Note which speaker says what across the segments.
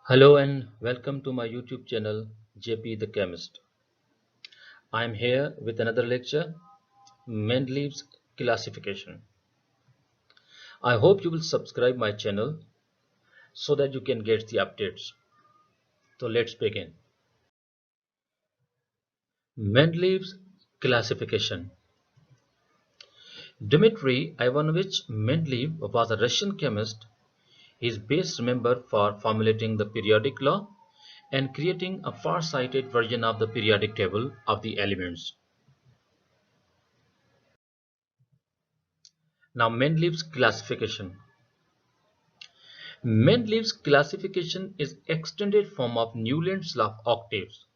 Speaker 1: Hello and welcome to my YouTube channel JP the Chemist. I am here with another lecture, Mendeleev's classification. I hope you will subscribe my channel so that you can get the updates. So let's begin. Mendeleev's classification. Dmitry Ivanovich Mendeleev was a Russian chemist. He is best remembered for formulating the periodic law and creating a far-sighted version of the periodic table of the elements. Now Mendeleev's classification. Mendeleev's classification is extended form of Newland's law of octaves.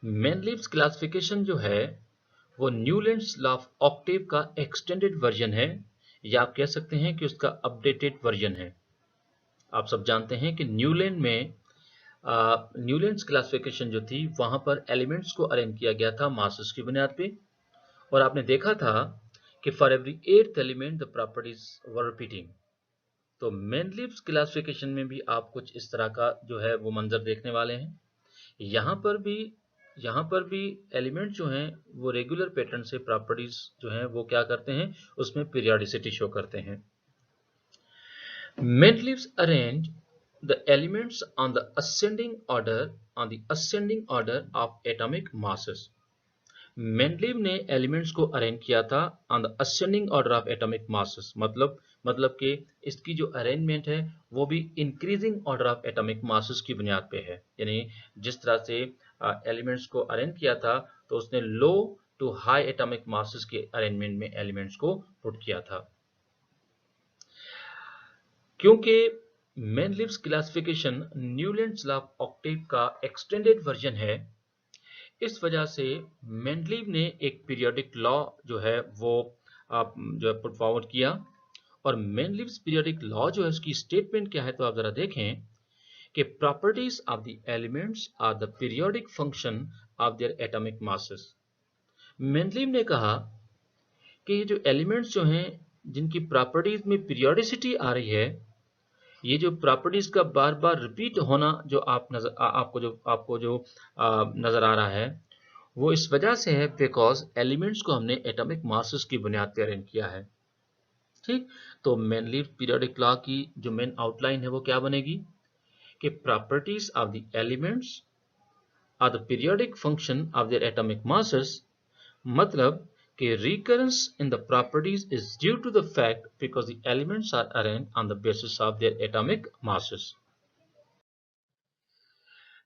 Speaker 1: Mendeleev's classification जो है वो Newlands law of Octave का extended version है या आप कह सकते हैं कि उसका अपडेटेड वर्जन है। आप सब जानते हैं कि न्यूलैंड में न्यूलैंड्स क्लासिफिकेशन जो थी वहां पर एलिमेंट्स को अरेंज किया गया था मासेस की बुनियाद पे और आपने देखा था कि for every eighth element the properties were repeating. तो मेंडलीव्स क्लासिफिकेशन में भी आप कुछ इस तरह का जो है वो मंजर देखने वाले हैं। यहाँ पर भी एलिमेंट जो हैं वो रेगुलर पैटर्न से प्रॉपर्टीज जो हैं वो क्या करते हैं, उसमें पीरियोडिसिटी शो करते हैं। Mendeleev's arrange the elements on the ascending order of atomic masses. Mendeleev ने एलिमेंट्स को अरेंज किया था on the ascending order of atomic masses, मतलब कि इसकी जो अरेंजमेंट है वो भी increasing order of atomic masses की बुनियाद पे है। यानी जिस तरह से एलिमेंट्स को अरेंज किया था तो उसने लो टू हाई एटॉमिक मासेस के अरेंजमेंट में एलिमेंट्स को पुट किया था। क्योंकि Mendeleev's classification Newlands law of Octave का एक्सटेंडेड वर्जन है, इस वजह से मेंडलीव ने एक पीरियोडिक लॉ जो है वो जो है पुट फॉरवर्ड किया। और मेंडलीव्स पीरियोडिक लॉ जो है उसकी स्टेटमेंट क्या है, तो आप जरा देखें कि properties of the elements are the periodic function of their atomic masses. Mendeleev ने कहा कि ये जो एलिमेंट्स जो हैं जिनकी प्रॉपर्टीज में पीरियोडिसिटी आ रही है, ये जो प्रॉपर्टीज का बार बार रिपीट होना जो आपको जो नजर आ रहा है वो इस वजह से है बिकॉज एलिमेंट्स को हमने एटॉमिक मासेस की बुनियाद पर अरेंज किया है। ठीक, तो मेनलीव पीरियोडिक लॉ की जो मेन आउटलाइन है वो क्या बनेगी कि properties of the elements are the periodic function of their atomic masses. मतलब कि recurrence in the properties is due to the fact because the elements are arranged on the basis of their atomic masses.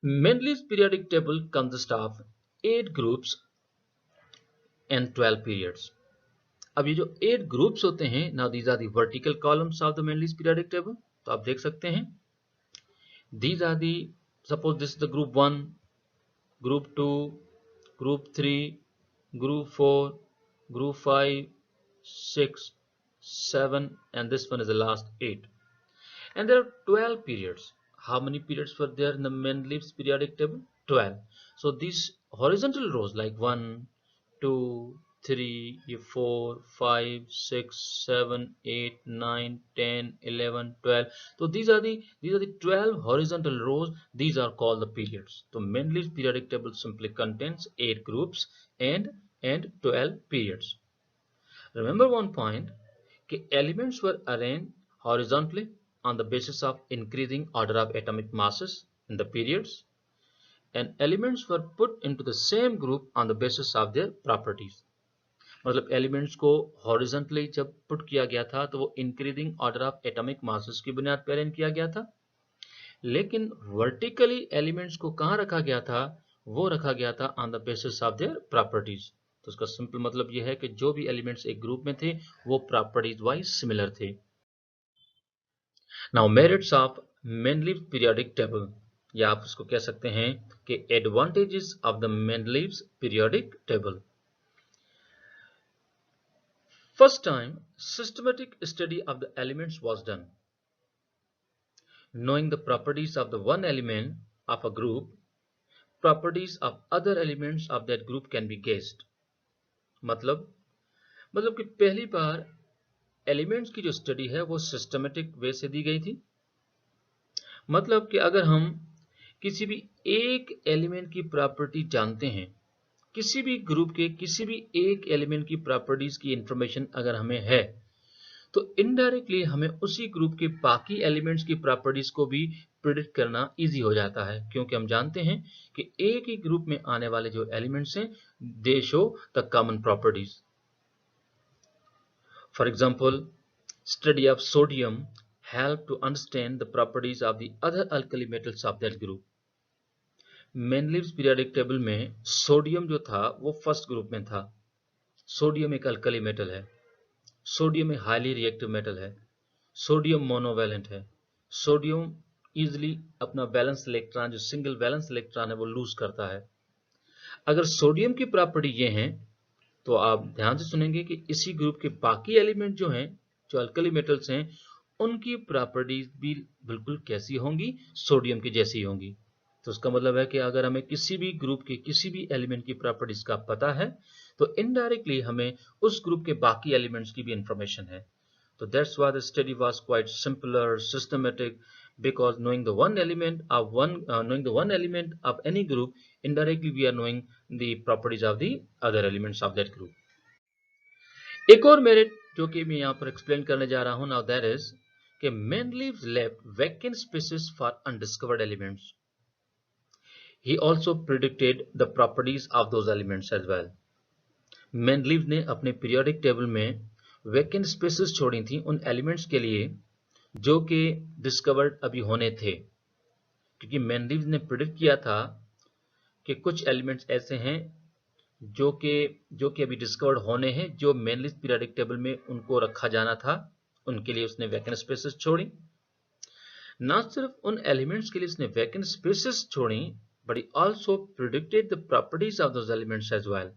Speaker 1: Mendeleev's periodic table consists of 8 groups and 12 periods. अब ये जो 8 groups होते हैं, now these are the vertical columns of the Mendeleev's periodic table. तो आप देख सकते हैं these are the, suppose this is the group 1, group 2, group 3, group 4, group 5, 6, 7, and this one is the last 8. And there are 12 periods. How many periods were there in the Mendeleev's periodic table? 12. So these horizontal rows like 1, 2, 3, 4, 5, 6, 7, 8, 9, 10, 11, 12. So these are the 12 horizontal rows. These are called the periods. So Mendeleev's periodic table simply contains 8 groups and 12 periods. Remember one point कि elements were arranged horizontally on the basis of increasing order of atomic masses in the periods, and elements were put into the same group on the basis of their properties. मतलब elements को horizontally जब put किया गया था तो वो increasing order of atomic masses की बुनियाद पर अरेंज किया गया था, लेकिन वर्टिकली एलिमेंट्स को कहाँ रखा गया था, वो रखा गया था on the basis of their properties. तो उसका सिंपल मतलब यह है कि जो भी एलिमेंट्स एक ग्रुप में थे वो प्रॉपर्टीज वाइज सिमिलर थे। Now merits of Mendeleev periodic table, या आप उसको कह सकते हैं कि advantages of the Mendeleev's periodic table. First time systematic study of the elements was done. Knowing the properties of the one element of a group, properties of other elements of that group can be guessed. मतलब कि पहली बार elements की जो study है वो systematic way से दी गई थी। मतलब कि अगर हम किसी भी एक एलिमेंट की प्रॉपर्टी जानते हैं, किसी भी ग्रुप के किसी भी एक एलिमेंट की प्रॉपर्टीज की इंफॉर्मेशन अगर हमें है, तो इनडायरेक्टली हमें उसी ग्रुप के बाकी एलिमेंट्स की प्रॉपर्टीज को भी प्रिडिक्ट करना इजी हो जाता है, क्योंकि हम जानते हैं कि एक ही ग्रुप में आने वाले जो एलिमेंट्स हैं, दे show the common properties. For example, study of sodium help to understand the properties of the other alkali metals of that group. Mendeleev's periodic table में सोडियम जो था वो फर्स्ट ग्रुप में था. सोडियम एक अल्कली मेटल है, sodium एक highly reactive metal है, सोडियम मोनोवैलेंट है, सोडियम इजिली अपना वैलेंस इलेक्ट्रॉन, जो सिंगल वैलेंस इलेक्ट्रॉन है, वो लूज करता है. अगर सोडियम की प्रॉपर्टी ये है, तो आप ध्यान से सुनेंगे कि इसी ग्रुप के बाकी एलिमेंट जो हैं, जो अल्कली मेटल्स हैं, उनकी प्रॉपर्टीज भी बिल्कुल कैसी होंगी, सोडियम की जैसी होंगी. तो उसका मतलब है कि अगर हमें किसी भी ग्रुप के किसी भी एलिमेंट की प्रॉपर्टीज का पता है, तो इनडायरेक्टली हमें उस ग्रुप के बाकी एलिमेंट्स की भी इंफॉर्मेशन है. So that's why the study was quite simpler, systematic, because knowing the one element of any group, indirectly we are knowing the properties of the other elements of that group. एक और merit जो कि मैं यहाँ पर explain करने जा रहा हूँ now, that is कि Mendeleev left vacant spaces for undiscovered elements. He also predicted the properties of those elements as well. Mendeleev ने अपने पीरियोडिक टेबल में वैकेंट स्पेसेस छोड़ी थी उन एलिमेंट्स के लिए जो कि डिस्कवर्ड अभी होने थे, क्योंकि मेंडलीव ने प्रिडिक्ट किया था कि कुछ एलिमेंट्स ऐसे हैं जो कि अभी डिस्कवर्ड होने हैं, जो मेनलिव पीरियोडिक टेबल में उनको रखा जाना था, उनके लिए उसने वैकेंट स्पेसेस छोड़ी. ना सिर्फ उन एलिमेंट्स के लिए उसने वैकेंट स्पेसेस छोड़ी, but he also predicted the properties of those elements as well.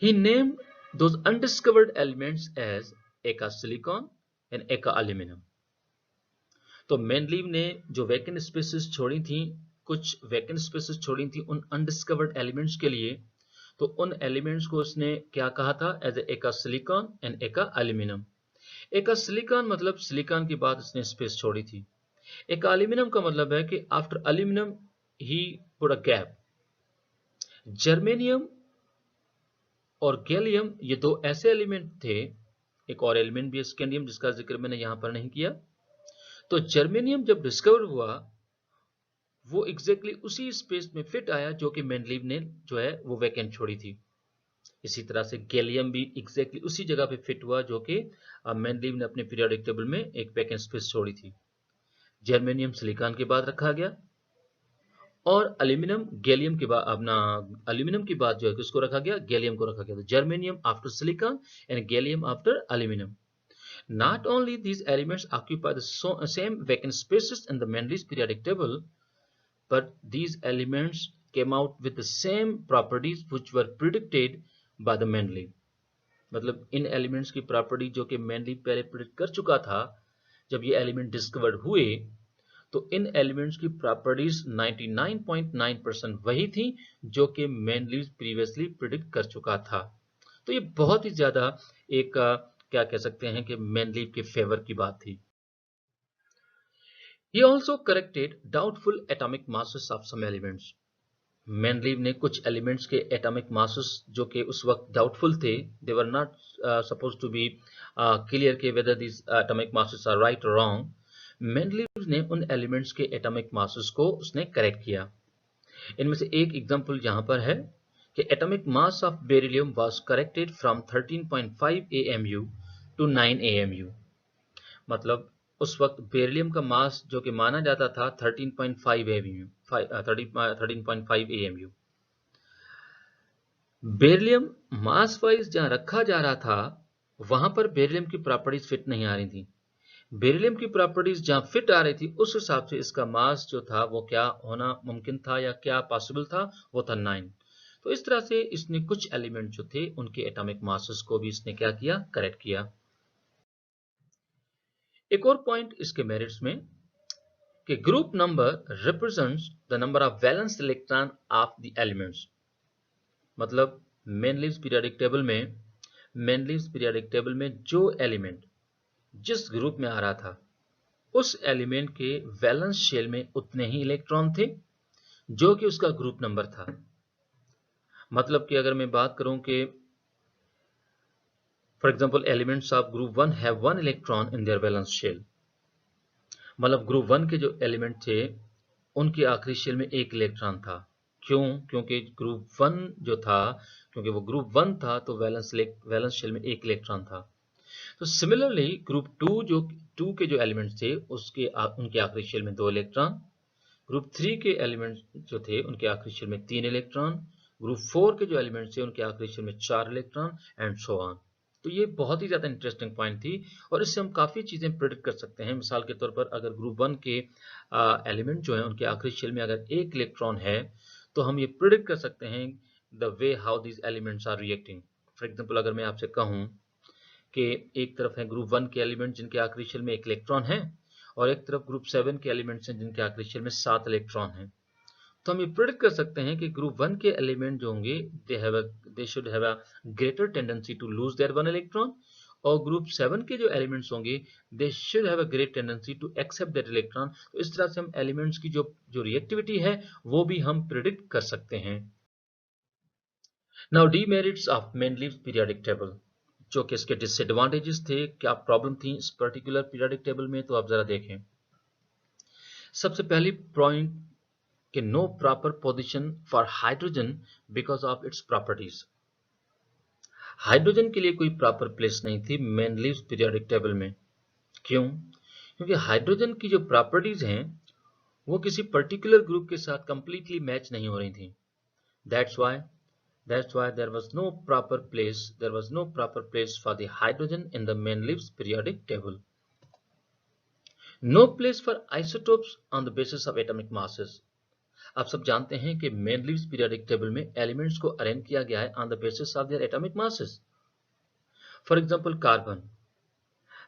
Speaker 1: He named those undiscovered elements as eka silicon and eka aluminium. तो मेंडलीव ने जो वैकेंट स्पेसेस छोड़ी थी, कुछ वैकेंट स्पेसेस छोड़ी थी उन अनडिस्कवर्ड एलिमेंट्स के लिए, तो उन एलिमेंट्स को उसने क्या कहा था, एज एका सिलिकॉन एंड एका एल्यूमिनियम. एका सिलिकॉन मतलब सिलिकॉन के बाद उसने स्पेस छोड़ी थी. एका एल्यूमिनियम का मतलब है कि after aluminium he put a gap. Germanium और गैलियम ये दो ऐसे एलिमेंट थे, एक और एलिमेंट भी स्कैंडियम जिसका जिक्र मैंने यहां पर नहीं किया. तो जर्मेनियम जब डिस्कवर हुआ, वो एग्जैक्टली उसी स्पेस में फिट आया जो कि मेंडलीव ने जो है वो वैकेंट छोड़ी थी. इसी तरह से गैलियम भी एग्जैक्टली उसी जगह पे फिट हुआ जो कि मेंडलीव ने अपने पीरियोडिक टेबल में एक वैकेंट स्पेस छोड़ी थी. जर्मेनियम सिलिकॉन के बाद रखा गया, और एल्यूमिनियम गैलियम के बाद, अपना एल्यूमिनियम के बाद जो है किसको रखा गया, गैलियम को रखा गया. तो germanium after silicon and gallium after aluminium. Not only these elements occupy the same vacant spaces in the Mendeleev's periodic table, but these elements came out with the same properties which were predicted by the Mendeleev. मतलब इन elements की property जो कि Mendeleev पहले predict कर चुका था, जब ये एलिमेंट डिस्कवर्ड हुए, तो इन एलिमेंट्स की प्रॉपर्टीज 99.9% वही थी जो कि मेंडलीव प्रीवियसली प्रिडिक्ट कर चुका था. तो ये बहुत ही ज्यादा एक क्या कह सकते हैं कि मेंडलीव के फेवर की बात थी. He also corrected doubtful atomic masses of some elements. Mendeleev ने कुछ एलिमेंट्स के एटॉमिक मासेस जो कि उस वक्त डाउटफुल थे, they were not supposed to be clear के whether this atomic masses are right or wrong. Mendeleev ने उन एलिमेंट्स के एटॉमिक मासेस को उसने करेक्ट किया. इनमें से एक एग्जांपल यहां पर है कि atomic mass of beryllium was corrected from 13.5 AMU to 9 AMU. मतलब उस वक्त बेरिलियम का मास जो कि माना जाता था 13.5 AMU, 13.5 AMU. बेरिलियम मास वाइज जहां रखा जा रहा था, वहां पर बेरिलियम की प्रॉपर्टीज फिट नहीं आ रही थी. बेरिलियम की प्रॉपर्टीज जहां फिट आ रही थी, उस हिसाब से इसका मास जो था वो क्या होना मुमकिन था या क्या पॉसिबल था, वो था 9. तो इस तरह से इसने कुछ एलिमेंट जो थे उनके एटॉमिक मासेस को भी इसने क्या किया, करेक्ट किया. एक और पॉइंट इसके मेरिट्स में कि group number represents the number of valence electron of the elements. मतलब मेंडलीव्स पीरियोडिक टेबल में जो एलिमेंट जिस ग्रुप में आ रहा था, उस एलिमेंट के वैलेंस शेल में उतने ही इलेक्ट्रॉन थे जो कि उसका ग्रुप नंबर था। मतलब कि अगर मैं बात करूं कि for example elements of group 1 have 1 electron in their valence shell, मतलब ग्रुप 1 के जो एलिमेंट थे उनके आखिरी शेल में एक इलेक्ट्रॉन था। क्यों? क्योंकि ग्रुप 1 जो था, क्योंकि वो ग्रुप 1 था तो वैलेंस शेल में एक इलेक्ट्रॉन था। तो सिमिलरली ग्रुप 2 के जो एलिमेंट्स थे उनके आखिरी शेल में 2 इलेक्ट्रॉन, ग्रुप 3 के एलिमेंट्स जो थे उनके आखिरी शेल में 3 इलेक्ट्रॉन, ग्रुप 4 के जो एलिमेंट्स थे उनके आखिरी शेल में 4 इलेक्ट्रॉन एंड सो ऑन। तो ये बहुत ही ज़्यादा इंटरेस्टिंग पॉइंट थी और इससे हम काफ़ी चीज़ें प्रेडिक्ट कर सकते हैं। मिसाल के तौर पर अगर ग्रुप 1 के एलिमेंट जो है उनके आखिरी शेल में अगर एक इलेक्ट्रॉन है तो हम ये प्रेडिक्ट कर सकते हैं the way how these elements are reacting. For example अगर मैं आपसे कहूँ कि एक तरफ है ग्रुप 1 के एलिमेंट जिनके आखिरी शेल में एक इलेक्ट्रॉन है और एक तरफ ग्रुप 7 के एलिमेंट्स हैं जिनके आखिरी शेल में 7 इलेक्ट्रॉन हैं, तो हम ये प्रेडिक्ट कर सकते हैं कि ग्रुप 1 के एलिमेंट जो होंगे they should have a greater tendency to lose their 1 electron, और ग्रुप 7 के जो एलिमेंट्स होंगे they should have a great tendency to accept that electron. तो इस तरह से हम एलिमेंट्स की जो रिएक्टिविटी है वो भी हम प्रेडिक्ट कर सकते हैं। Now demerits of main leaves periodic table, जो कि इसके डिसएडवांटेजेस थे, क्या प्रॉब्लम थी इस पर्टिकुलर पीरियोडिक टेबल में, तो आप जरा देखें। सबसे पहली पॉइंट कि no proper position for hydrogen because of its properties. Hydrogen के लिए कोई प्रॉपर प्लेस नहीं थी मेन लीव्स पीरियोडिक टेबल में। क्यों? क्योंकि हाइड्रोजन की जो प्रॉपर्टीज हैं वो किसी पर्टिकुलर ग्रुप के साथ कंप्लीटली मैच नहीं हो रही थी। That's why there was no proper place for the hydrogen in the Mendeleev's periodic table. No place for isotopes on the basis of atomic masses. आप सब जानते हैं कि मेन लीव्स पीरियोडिक टेबल में एलिमेंट्स को arrange किया गया है on the basis of their atomic masses. For example carbon,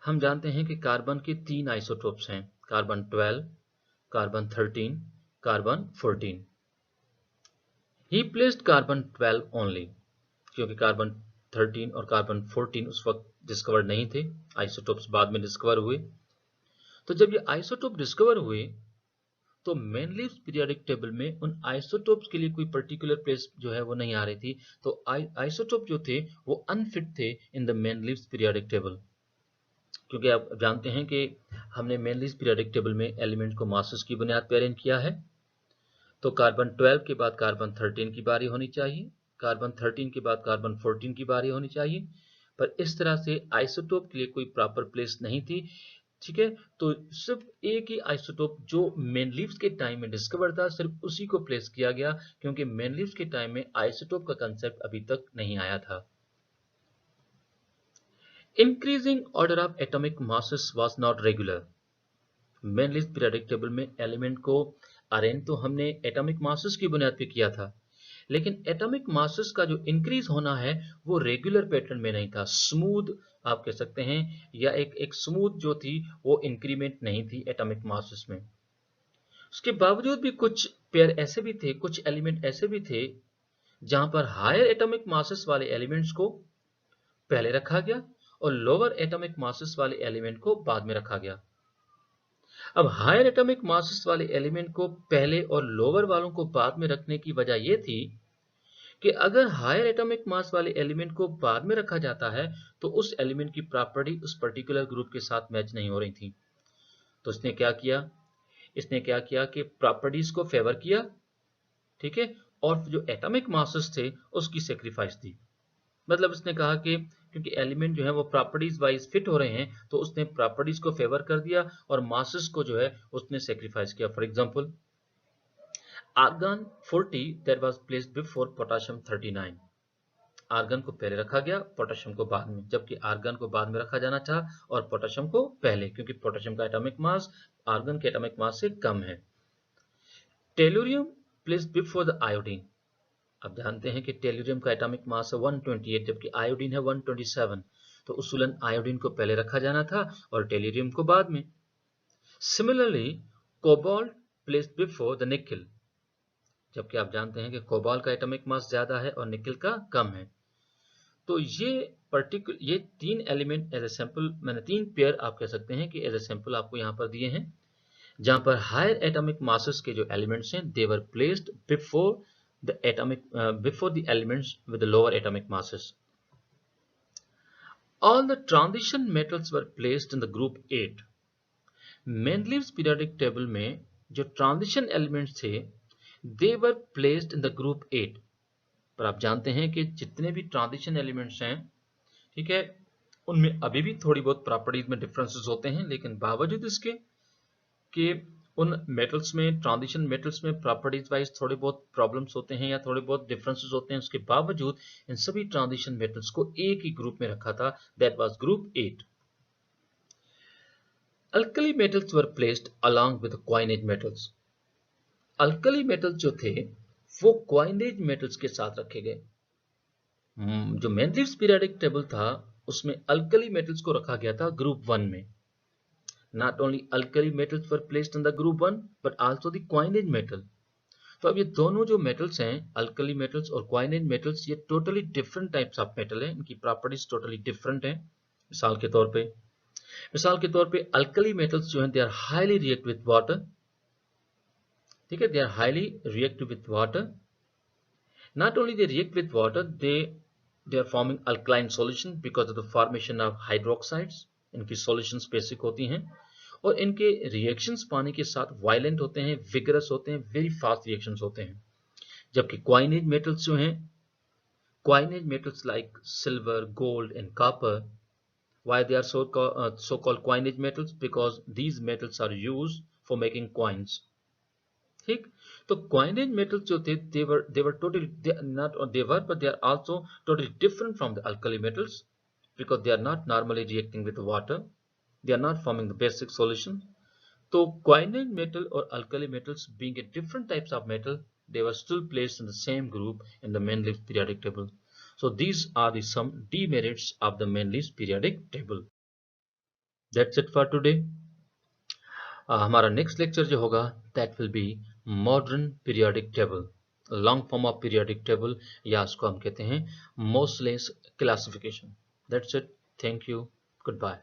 Speaker 1: हम जानते हैं कि कार्बन के 3 आइसोटोप्स हैं, कार्बन 12, कार्बन 13, कार्बन 14। ही प्लेस्ड कार्बन 12 ओनली, क्योंकि कार्बन 13 और कार्बन 14 उस वक्त डिस्कवर नहीं थे, आइसोटोप्स बाद में डिस्कवर हुए। तो जब ये आइसोटोप डिस्कवर हुए तो मेन लीव्स पीरियोडिक टेबल में उन आइसोटोप्स के लिए कोई पर्टिकुलर प्लेस जो है वो नहीं आ रही थी। तो आइसोटोप जो थे वो अनफिट थे इन the Mendeleev's periodic table, क्योंकि आप जानते हैं कि हमने मेन लीव्स पीरियोडिक टेबल में एलिमेंट को मासेस की बुनियाद पर अरेंज किया है। तो कार्बन 12 के बाद कार्बन 13 की बारी होनी चाहिए, कार्बन 13 के बाद कार्बन 14 की बारी होनी चाहिए, पर इस तरह से आइसोटोप के लिए कोई प्रॉपर प्लेस नहीं थी। ठीक है, तो सिर्फ एक ही आइसोटोप जो मेन लीव्स के टाइम में डिस्कवर था सिर्फ उसी को प्लेस किया गया, क्योंकि मेन लीव्स के टाइम में आइसोटोप का कंसेप्ट अभी तक नहीं आया था। Increasing order of atomic masses was not regular. Main leaves periodic table में एलिमेंट को अरेंज तो हमने एटॉमिक मासेस की बुनियाद पे किया था, लेकिन एटॉमिक मासेस का जो इंक्रीज होना है वो रेगुलर पैटर्न में नहीं था, स्मूथ आप कह सकते हैं, या एक स्मूथ जो थी वो इंक्रीमेंट नहीं थी एटॉमिक मासेस में। उसके बावजूद भी कुछ पेयर ऐसे भी थे, कुछ एलिमेंट ऐसे भी थे जहां पर हायर एटॉमिक मासेस वाले एलिमेंट्स को पहले रखा गया और लोअर एटॉमिक मासेस वाले एलिमेंट को बाद में रखा गया। अब हायर एटॉमिक मासेस वाले एलिमेंट को पहले और लोअर वालों को बाद में रखने की वजह यह थी कि अगर हायर एटॉमिक मास वाले एलिमेंट को बाद में रखा जाता है तो उस एलिमेंट की प्रॉपर्टी उस पर्टिकुलर ग्रुप के साथ मैच नहीं हो रही थी। तो इसने क्या किया कि प्रॉपर्टीज को फेवर किया, ठीक है, और जो एटॉमिक मासेस थे उसकी सेक्रीफाइस दी। मतलब इसने कहा कि क्योंकि एलिमेंट जो है वो प्रॉपर्टीज वाइज फिट हो रहे हैं तो उसने प्रॉपर्टीज को फेवर कर दिया और मासेस को जो है उसने सेक्रीफाइस किया। For example argon 40 that was placed before potassium 39, argon को पहले रखा गया, पोटेशियम को बाद में, जबकि आर्गन को बाद में रखा जाना था और पोटेशियम को पहले, क्योंकि पोटेशियम का एटॉमिक मास आर्गन के एटॉमिक मास से कम है। Tellurium placed before the iodine, अब जानते हैं कि टेलुरियम का एटॉमिक मास है 128 जबकि आयोडीन है 127, तो उसूलन आयोडीन को पहले रखा जाना था और टेलुरियम को बाद में। Similarly cobalt placed before the निकल, जबकि आप जानते हैं कि कोबाल्ट का एटॉमिक मास ज्यादा है और निकल का कम है। तो ये पर्टिकुलर ये 3 एलिमेंट एज ए सैंपल, मैंने 3 पेयर आप कह सकते हैं कि एज ए सैंपल आपको यहाँ पर दिए हैं, जहां पर हायर एटॉमिक मासेस के जो एलिमेंट्स हैं they were placed before the elements with the lower atomic masses. All the transition metals were placed in the group 8. Mendeleev's periodic table में जो transition elements थे they were placed in the group 8. पर आप जानते हैं कि जितने भी transition elements हैं, ठीक है, उनमें अभी भी थोड़ी बहुत प्रॉपर्टीज में डिफरेंसेस होते हैं, लेकिन बावजूद इसके कि उन मेटल्स में, ट्रांजिशन मेटल्स में प्रॉपर्टीज वाइज थोड़े बहुत प्रॉब्लम्स होते हैं या थोड़े बहुत डिफरेंसेस होते हैं, उसके बावजूद इन सभी ट्रांजिशन मेटल्स को एक ही ग्रुप में रखा था, that was group 8. Alkali metals were placed along with coinage metals. Alkali metals जो थे वो क्वाइनेज मेटल्स के साथ रखे गए. जो मेंडलीव्स पीरियोडिक टेबल था उसमें अल्कली मेटल्स को रखा गया था ग्रुप 1 में. Not only alkali metals were placed in the group 1 but also the coinage metal. तो अब ये दोनों जो मेटल्स हैं, अल्कली मेटल्स और क्वाइनेज मेटल्स, ये totally different types of metal हैं, इनकी प्रॉपर्टीज टोटली डिफरेंट हैं. मिसाल के तौर पे अल्कली मेटल्स जो हैं they are highly react with water. ठीक है, they are highly react with water. Not only they react with water, they are forming alkaline solution because of the formation of hydroxides. इनकी solutions basic होती हैं और इनके reactions पानी के साथ वायलेंट होते हैं, विगरस होते हैं, वेरी फास्ट रिएक्शंस होते हैं. जबकि क्वाइनेज मेटल्स जो हैं, coinage metals like silver, gold and copper, why they are so called coinage metals? Because these metals are used for making coins. ठीक, तो क्वाइनेज मेटल्स जो थे they were totally but they are also totally different from the alkali metals because they are not normally reacting with water. They are not forming the basic solution. So coinage metal or alkali metals being a different types of metal, they were still placed in the same group in the Mendeleev's periodic table. So these are the some demerits of the Mendeleev's periodic table. That's it for today. हमारा next lecture जो होगा that will be modern periodic table, long form of periodic table, या इसको हम कहते हैं Moseley's classification. That's it. Thank you. Goodbye.